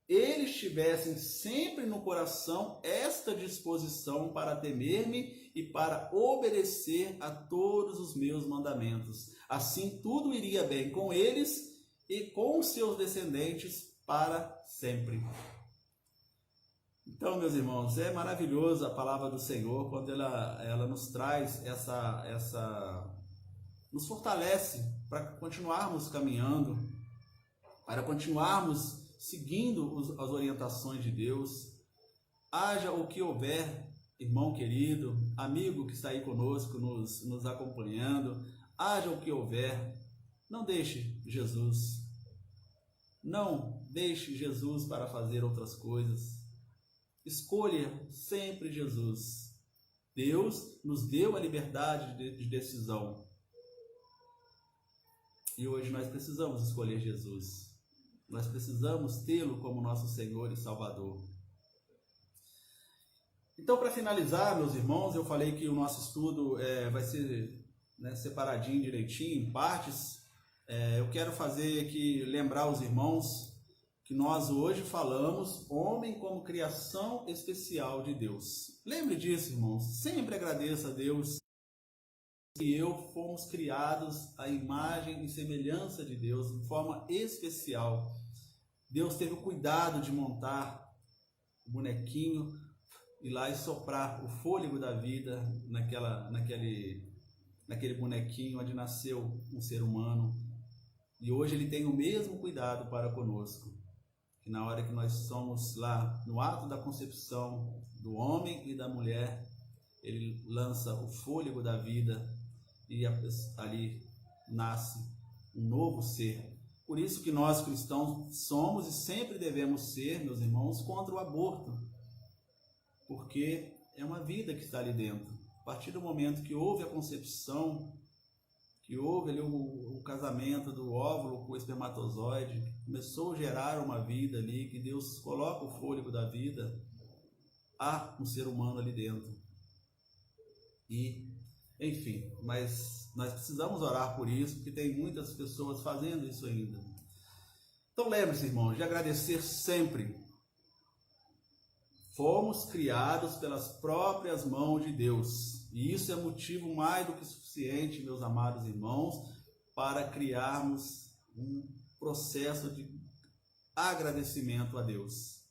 Eles tivessem sempre no coração esta disposição para temer-me e para obedecer a todos os meus mandamentos. Assim tudo iria bem com eles e com seus descendentes para sempre. Então, meus irmãos, é maravilhoso a palavra do Senhor quando ela nos traz nos fortalece para continuarmos caminhando, para continuarmos seguindo as orientações de Deus. Haja o que houver, irmão querido, amigo que está aí conosco, nos acompanhando, haja o que houver, não deixe Jesus. Não deixe Jesus para fazer outras coisas. Escolha sempre Jesus. Deus nos deu a liberdade de decisão. E hoje nós precisamos escolher Jesus. Nós precisamos tê-lo como nosso Senhor e Salvador. Então, para finalizar, meus irmãos, eu falei que o nosso estudo vai ser separadinho, direitinho, em partes. Eu quero fazer aqui, lembrar os irmãos que nós hoje falamos homem como criação especial de Deus. Lembre disso, irmãos. Sempre agradeça a Deus que fomos criados à imagem e semelhança de Deus, de forma especial. Deus teve o cuidado de montar o bonequinho, ir lá e soprar o fôlego da vida naquele bonequinho onde nasceu um ser humano. E hoje ele tem o mesmo cuidado para conosco. Que na hora que nós somos lá no ato da concepção do homem e da mulher, ele lança o fôlego da vida e ali nasce um novo ser. Por isso que nós cristãos somos e sempre devemos ser, meus irmãos, contra o aborto. Porque é uma vida que está ali dentro. A partir do momento que houve a concepção, que houve ali o casamento do óvulo com o espermatozoide, começou a gerar uma vida ali, que Deus coloca o fôlego da vida, há um ser humano ali dentro. E, enfim, mas nós precisamos orar por isso, porque tem muitas pessoas fazendo isso ainda. Então lembre-se, irmãos, de agradecer sempre. Fomos criados pelas próprias mãos de Deus. E isso é motivo mais do que suficiente, meus amados irmãos, para criarmos um processo de agradecimento a Deus.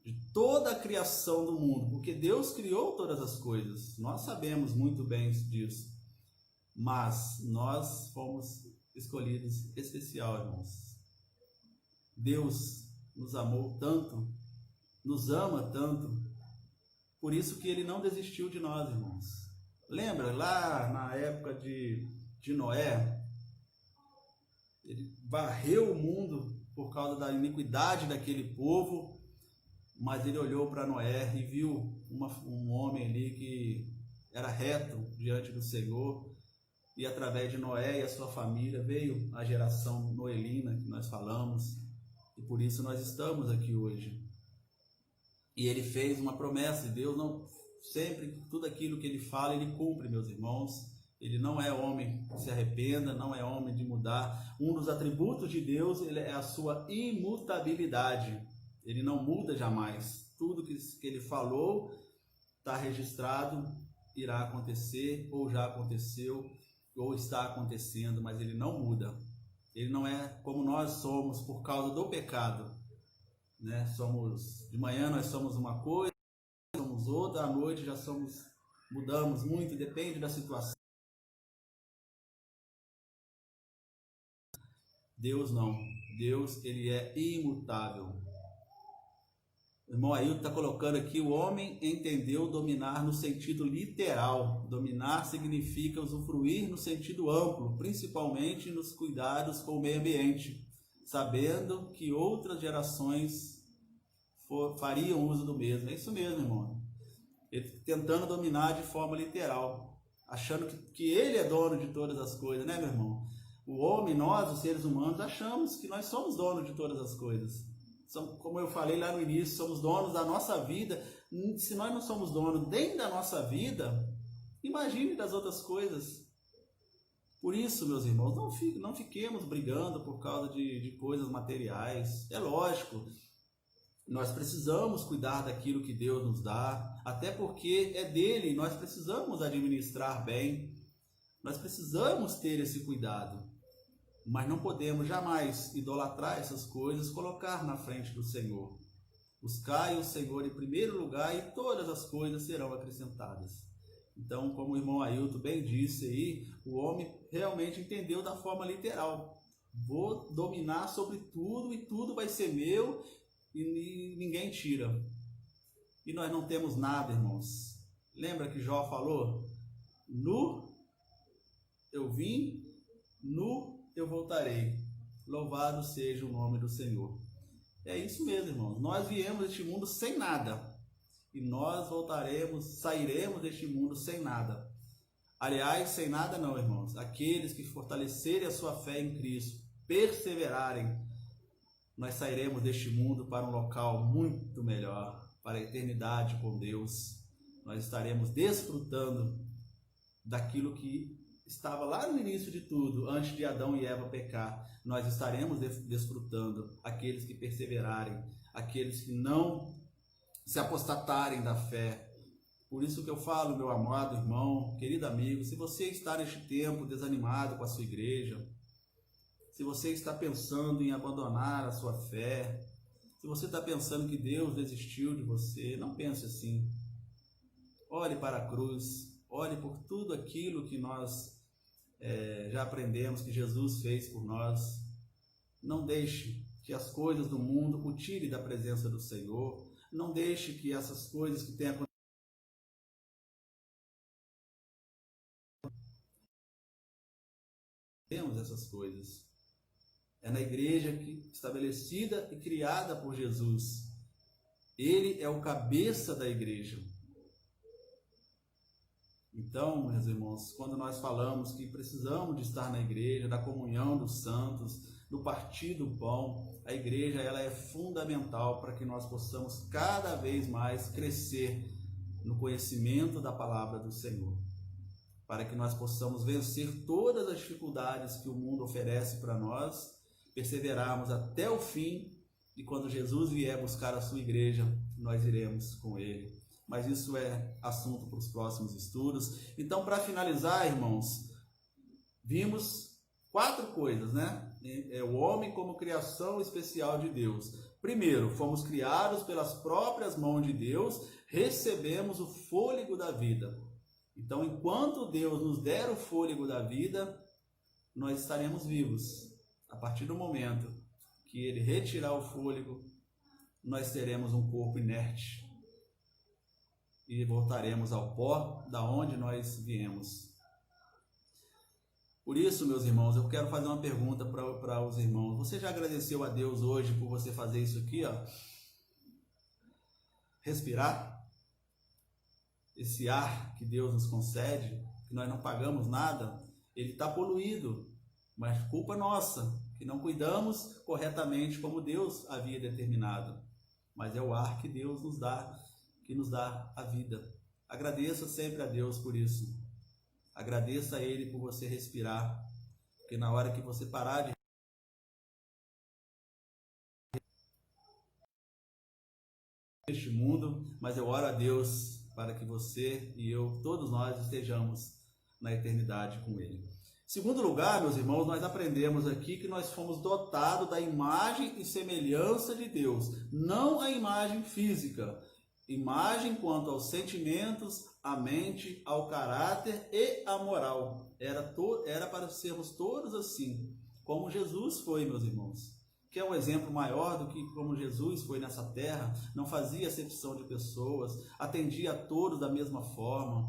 De toda a criação do mundo, porque Deus criou todas as coisas. Nós sabemos muito bem disso. Mas nós fomos escolhidos especial, irmãos. Deus nos amou tanto, nos ama tanto, por isso que ele não desistiu de nós, irmãos. Lembra lá na época de Noé? Ele varreu o mundo por causa da iniquidade daquele povo, mas ele olhou para Noé e viu um homem ali que era reto diante do Senhor, e através de Noé e a sua família veio a geração noelina que nós falamos, e por isso nós estamos aqui hoje. E ele fez uma promessa, e Deus não sempre, tudo aquilo que ele fala, ele cumpre, meus irmãos. Ele não é homem que se arrependa, não é homem de mudar. Um dos atributos de Deus é a sua imutabilidade. Ele não muda jamais. Tudo que ele falou está registrado, irá acontecer, ou já aconteceu, ou está acontecendo, mas ele não muda. Ele não é como nós somos por causa do pecado. De manhã nós somos uma coisa, somos outra, à noite já mudamos muito, depende da situação. Deus não. Deus, ele é imutável. O irmão Ailton está colocando aqui: o homem entendeu dominar no sentido literal. Dominar significa usufruir no sentido amplo, principalmente nos cuidados com o meio ambiente, sabendo que outras gerações fariam uso do mesmo. É isso mesmo, irmão. Ele tentando dominar de forma literal, achando que ele é dono de todas as coisas, né, meu irmão? O homem, nós, os seres humanos, achamos que nós somos donos de todas as coisas. Como eu falei lá no início, somos donos da nossa vida. Se nós não somos donos nem da nossa vida, imagine das outras coisas. Por isso, meus irmãos, não fiquemos brigando por causa de coisas materiais. É lógico, nós precisamos cuidar daquilo que Deus nos dá, até porque é dele, nós precisamos administrar bem, nós precisamos ter esse cuidado, mas não podemos jamais idolatrar essas coisas, colocar na frente do Senhor. Buscai o Senhor em primeiro lugar e todas as coisas serão acrescentadas. Então, como o irmão Ailton bem disse aí, o homem realmente entendeu da forma literal. Vou dominar sobre tudo e tudo vai ser meu e ninguém tira. E nós não temos nada, irmãos. Lembra que Jó falou? Nu eu vim, nu eu voltarei. Louvado seja o nome do Senhor. É isso mesmo, irmãos. Nós viemos deste mundo sem nada. e nós sairemos deste mundo sem nada. Aliás, sem nada não, irmãos. Aqueles que fortalecerem a sua fé em Cristo, perseverarem, nós sairemos deste mundo para um local muito melhor, para a eternidade com Deus. Nós estaremos desfrutando daquilo que estava lá no início de tudo, antes de Adão e Eva pecar. Nós estaremos desfrutando, aqueles que perseverarem, aqueles que não se apostatarem da fé. Por isso que eu falo, meu amado irmão, querido amigo, se você está neste tempo desanimado com a sua igreja, se você está pensando em abandonar a sua fé, se você está pensando que Deus desistiu de você, não pense assim. Olhe para a cruz, olhe por tudo aquilo que nós já aprendemos que Jesus fez por nós. Não deixe que as coisas do mundo o tire da presença do Senhor. Não deixe que essas coisas que têm acontecido essas coisas. É na igreja estabelecida e criada por Jesus. Ele é o cabeça da igreja. Então, meus irmãos, quando nós falamos que precisamos de estar na igreja, da comunhão dos santos, do partir do pão, a igreja ela é fundamental para que nós possamos cada vez mais crescer no conhecimento da palavra do Senhor, para que nós possamos vencer todas as dificuldades que o mundo oferece para nós, perseverarmos até o fim, e quando Jesus vier buscar a sua igreja, nós iremos com ele. Mas isso é assunto para os próximos estudos. Então, para finalizar, irmãos, vimos 4 coisas, né? É o homem como criação especial de Deus. Primeiro, fomos criados pelas próprias mãos de Deus, recebemos o fôlego da vida. Então, enquanto Deus nos der o fôlego da vida, nós estaremos vivos. A partir do momento que Ele retirar o fôlego, nós teremos um corpo inerte e voltaremos ao pó da onde nós viemos. Por isso, meus irmãos, eu quero fazer uma pergunta para os irmãos. Você já agradeceu a Deus hoje por você fazer isso aqui, ó? Respirar? Esse ar que Deus nos concede, que nós não pagamos nada, ele está poluído, mas culpa nossa, que não cuidamos corretamente como Deus havia determinado. Mas é o ar que Deus nos dá, que nos dá a vida. Agradeça sempre a Deus por isso. Agradeça a Ele por você respirar, porque na hora que você parar de este mundo, mas eu oro a Deus para que você e eu, todos nós, estejamos na eternidade com Ele. Segundo lugar, meus irmãos, nós aprendemos aqui que nós fomos dotados da imagem e semelhança de Deus, não a imagem física. Imagem quanto aos sentimentos, à mente, ao caráter e à moral. Era para sermos todos assim, como Jesus foi, meus irmãos. Que é um exemplo maior do que como Jesus foi nessa terra, não fazia acepção de pessoas, atendia a todos da mesma forma,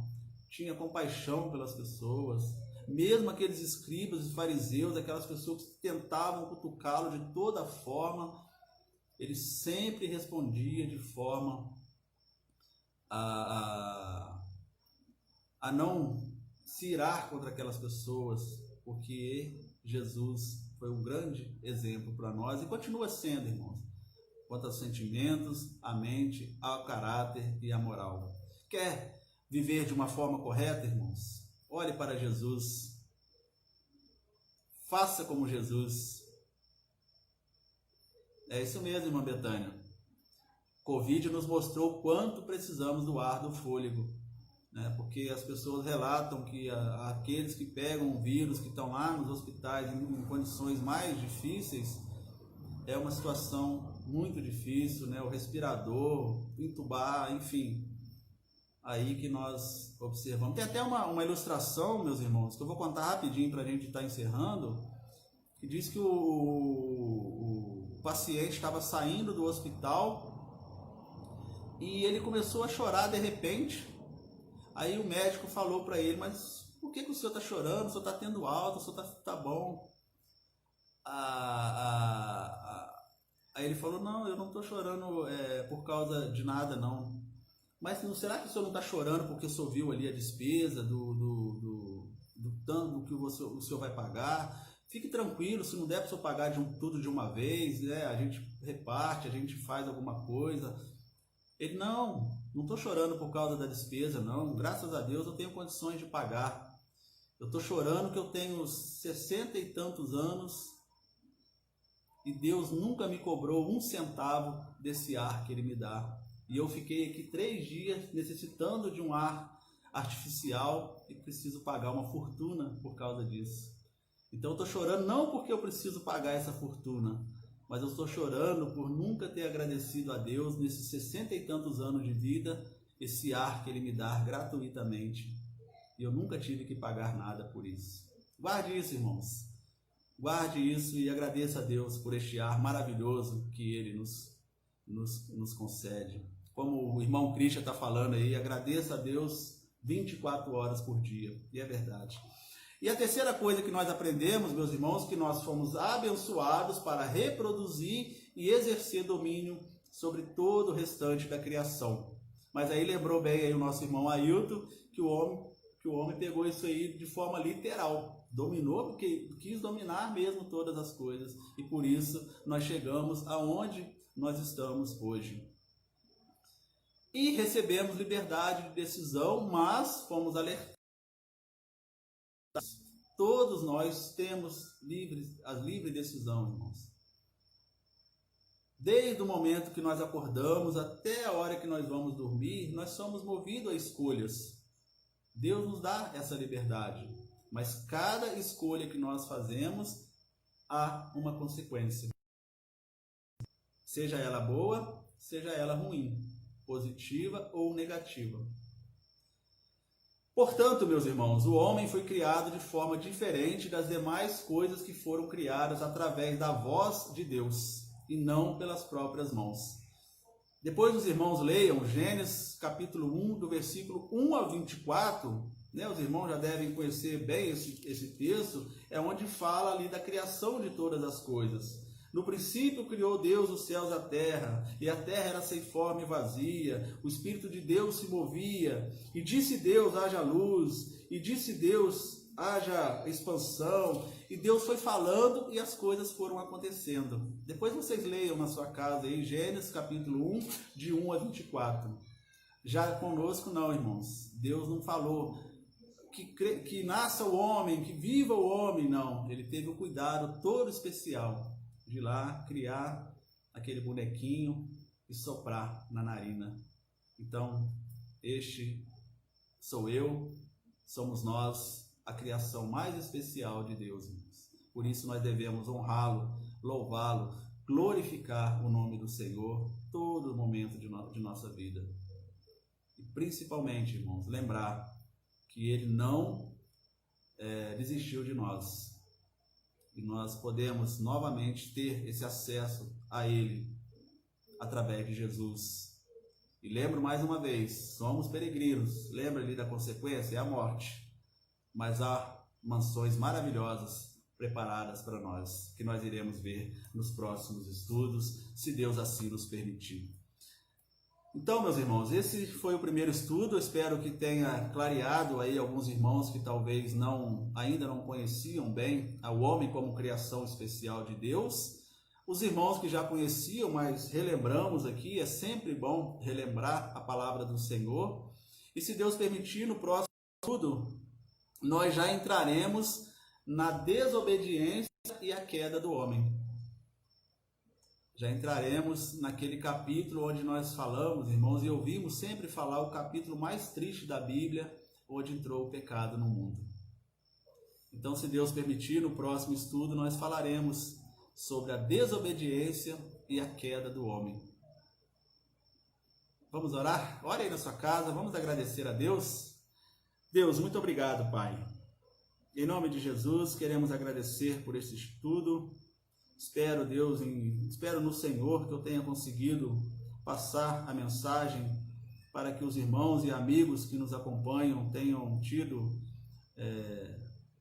tinha compaixão pelas pessoas. Mesmo aqueles escribas e fariseus, aquelas pessoas que tentavam cutucá-lo de toda forma, ele sempre respondia de forma a não se irar contra aquelas pessoas, porque Jesus foi um grande exemplo para nós e continua sendo, irmãos, quanto aos sentimentos, à mente, ao caráter e à moral. Quer viver de uma forma correta, irmãos? Olhe para Jesus, faça como Jesus. É isso mesmo, irmã Betânia. Covid nos mostrou o quanto precisamos do ar, do fôlego, né? Porque as pessoas relatam que aqueles que pegam o vírus, que estão lá nos hospitais em condições mais difíceis, é uma situação muito difícil, né? O respirador, entubar, enfim, aí que nós observamos. Tem até uma ilustração, meus irmãos, que eu vou contar rapidinho para a gente estar encerrando, que diz que o paciente estava saindo do hospital e ele começou a chorar de repente. Aí o médico falou para ele: mas por que o senhor está chorando? O senhor está tendo alta, o senhor está bom. Aí ele falou: não, eu não estou chorando por causa de nada, não. Mas será que o senhor não está chorando porque o senhor viu ali a despesa do tanto que o senhor vai pagar? Fique tranquilo, se não der para o senhor pagar tudo de uma vez, né? A gente reparte, a gente faz alguma coisa. Ele, não estou chorando por causa da despesa, não. Graças a Deus eu tenho condições de pagar. Eu estou chorando que eu tenho 60 e tantos anos e Deus nunca me cobrou um centavo desse ar que Ele me dá. E eu fiquei aqui 3 dias necessitando de um ar artificial e preciso pagar uma fortuna por causa disso. Então eu estou chorando não porque eu preciso pagar essa fortuna, mas eu estou chorando por nunca ter agradecido a Deus nesses 60 e tantos anos de vida, esse ar que Ele me dá gratuitamente. E eu nunca tive que pagar nada por isso. Guarde isso, irmãos. Guarde isso e agradeça a Deus por este ar maravilhoso que Ele nos concede. Como o irmão Christian está falando aí, agradeça a Deus 24 horas por dia. E é verdade. E a terceira coisa que nós aprendemos, meus irmãos, que nós fomos abençoados para reproduzir e exercer domínio sobre todo o restante da criação. Mas aí lembrou bem aí o nosso irmão Ailton que o homem pegou isso aí de forma literal. Dominou porque quis dominar mesmo todas as coisas. E por isso nós chegamos aonde nós estamos hoje. E recebemos liberdade de decisão, mas fomos alertados. Todos nós temos a livre decisão, irmãos. Desde o momento que nós acordamos até a hora que nós vamos dormir, nós somos movidos a escolhas. Deus nos dá essa liberdade, mas cada escolha que nós fazemos há uma consequência. Seja ela boa, seja ela ruim, positiva ou negativa. Portanto, meus irmãos, o homem foi criado de forma diferente das demais coisas que foram criadas através da voz de Deus e não pelas próprias mãos. Depois os irmãos leiam Gênesis capítulo 1, do versículo 1 ao 24, né? Os irmãos já devem conhecer bem esse texto, é onde fala ali da criação de todas as coisas. No princípio criou Deus os céus e a terra era sem forma e vazia, o Espírito de Deus se movia, e disse Deus, haja luz, e disse Deus, haja expansão, e Deus foi falando e as coisas foram acontecendo. Depois vocês leiam na sua casa aí, Gênesis capítulo 1, de 1 a 24. Já conosco não, irmãos, Deus não falou que nasça o homem, que viva o homem, não. Ele teve um cuidado todo especial de lá criar aquele bonequinho e soprar na narina. Então, este sou eu, somos nós, a criação mais especial de Deus. Por isso nós devemos honrá-lo, louvá-lo, glorificar o nome do Senhor todo momento de nossa vida. E principalmente, irmãos, lembrar que Ele não desistiu de nós. E nós podemos novamente ter esse acesso a Ele através de Jesus. E lembro mais uma vez, somos peregrinos. Lembra ali da consequência? É a morte. Mas há mansões maravilhosas preparadas para nós, que nós iremos ver nos próximos estudos, se Deus assim nos permitir. Então, meus irmãos, esse foi o primeiro estudo. Eu espero que tenha clareado aí alguns irmãos que talvez ainda não conheciam bem o homem como criação especial de Deus. Os irmãos que já conheciam, mas relembramos aqui, é sempre bom relembrar a palavra do Senhor. E se Deus permitir, no próximo estudo, nós já entraremos na desobediência e a queda do homem. Já entraremos naquele capítulo onde nós falamos, irmãos, e ouvimos sempre falar o capítulo mais triste da Bíblia, onde entrou o pecado no mundo. Então, se Deus permitir, no próximo estudo nós falaremos sobre a desobediência e a queda do homem. Vamos orar? Ore aí na sua casa, vamos agradecer a Deus. Deus, muito obrigado, Pai. Em nome de Jesus, queremos agradecer por esse estudo. Espero, Deus, espero no Senhor que eu tenha conseguido passar a mensagem para que os irmãos e amigos que nos acompanham tenham tido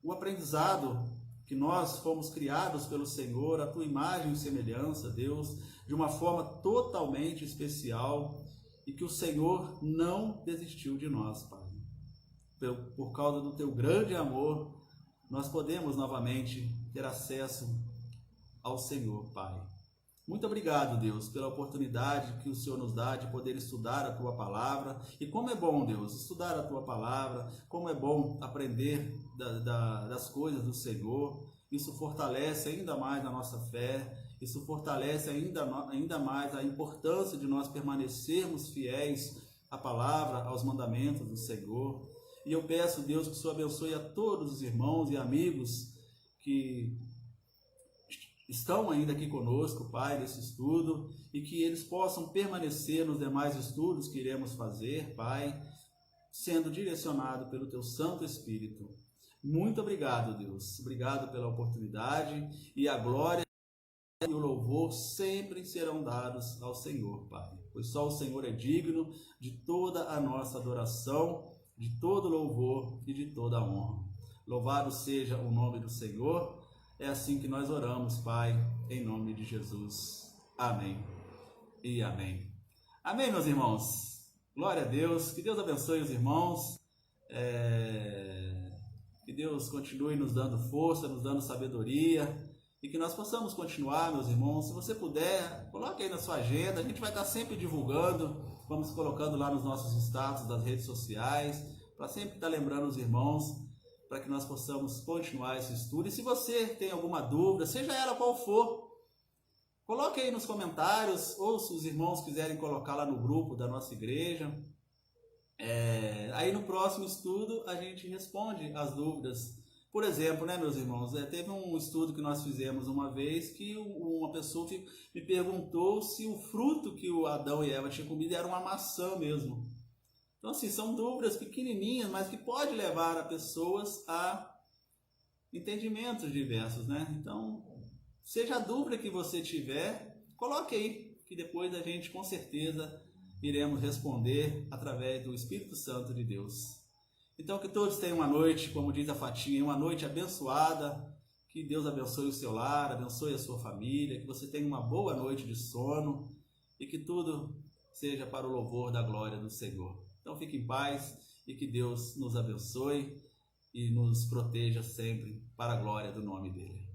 o aprendizado que nós fomos criados pelo Senhor, a tua imagem e semelhança, Deus, de uma forma totalmente especial e que o Senhor não desistiu de nós, Pai. Por causa do teu grande amor, nós podemos novamente ter acesso ao Senhor, Pai. Muito obrigado, Deus, pela oportunidade que o Senhor nos dá de poder estudar a Tua Palavra. E como é bom, Deus, estudar a Tua Palavra, como é bom aprender das coisas do Senhor. Isso fortalece ainda mais a nossa fé, isso fortalece ainda mais a importância de nós permanecermos fiéis à Palavra, aos mandamentos do Senhor. E eu peço, Deus, que o Senhor abençoe a todos os irmãos e amigos que estão ainda aqui conosco, Pai, nesse estudo, e que eles possam permanecer nos demais estudos que iremos fazer, Pai, sendo direcionado pelo Teu Santo Espírito. Muito obrigado, Deus. Obrigado pela oportunidade, e a glória e o louvor sempre serão dados ao Senhor, Pai, pois só o Senhor é digno de toda a nossa adoração, de todo louvor e de toda a honra. Louvado seja o nome do Senhor. É assim que nós oramos, Pai, em nome de Jesus. Amém e amém. Amém, meus irmãos. Glória a Deus. Que Deus abençoe os irmãos. Que Deus continue nos dando força, nos dando sabedoria. E que nós possamos continuar, meus irmãos. Se você puder, coloque aí na sua agenda. A gente vai estar sempre divulgando. Vamos colocando lá nos nossos status das redes sociais. Para sempre estar lembrando os irmãos, para que nós possamos continuar esse estudo. E se você tem alguma dúvida, seja ela qual for, coloque aí nos comentários, ou se os irmãos quiserem colocar lá no grupo da nossa igreja. Aí no próximo estudo a gente responde as dúvidas. Por exemplo, né, meus irmãos, teve um estudo que nós fizemos uma vez que uma pessoa me perguntou se o fruto que o Adão e Eva tinham comido era uma maçã mesmo. Então, assim, são dúvidas pequenininhas, mas que pode levar a pessoas a entendimentos diversos, né? Então, seja a dúvida que você tiver, coloque aí, que depois a gente, com certeza, iremos responder através do Espírito Santo de Deus. Então, que todos tenham uma noite, como diz a Fatinha, uma noite abençoada, que Deus abençoe o seu lar, abençoe a sua família, que você tenha uma boa noite de sono e que tudo seja para o louvor da glória do Senhor. Então fique em paz e que Deus nos abençoe e nos proteja sempre para a glória do nome dele.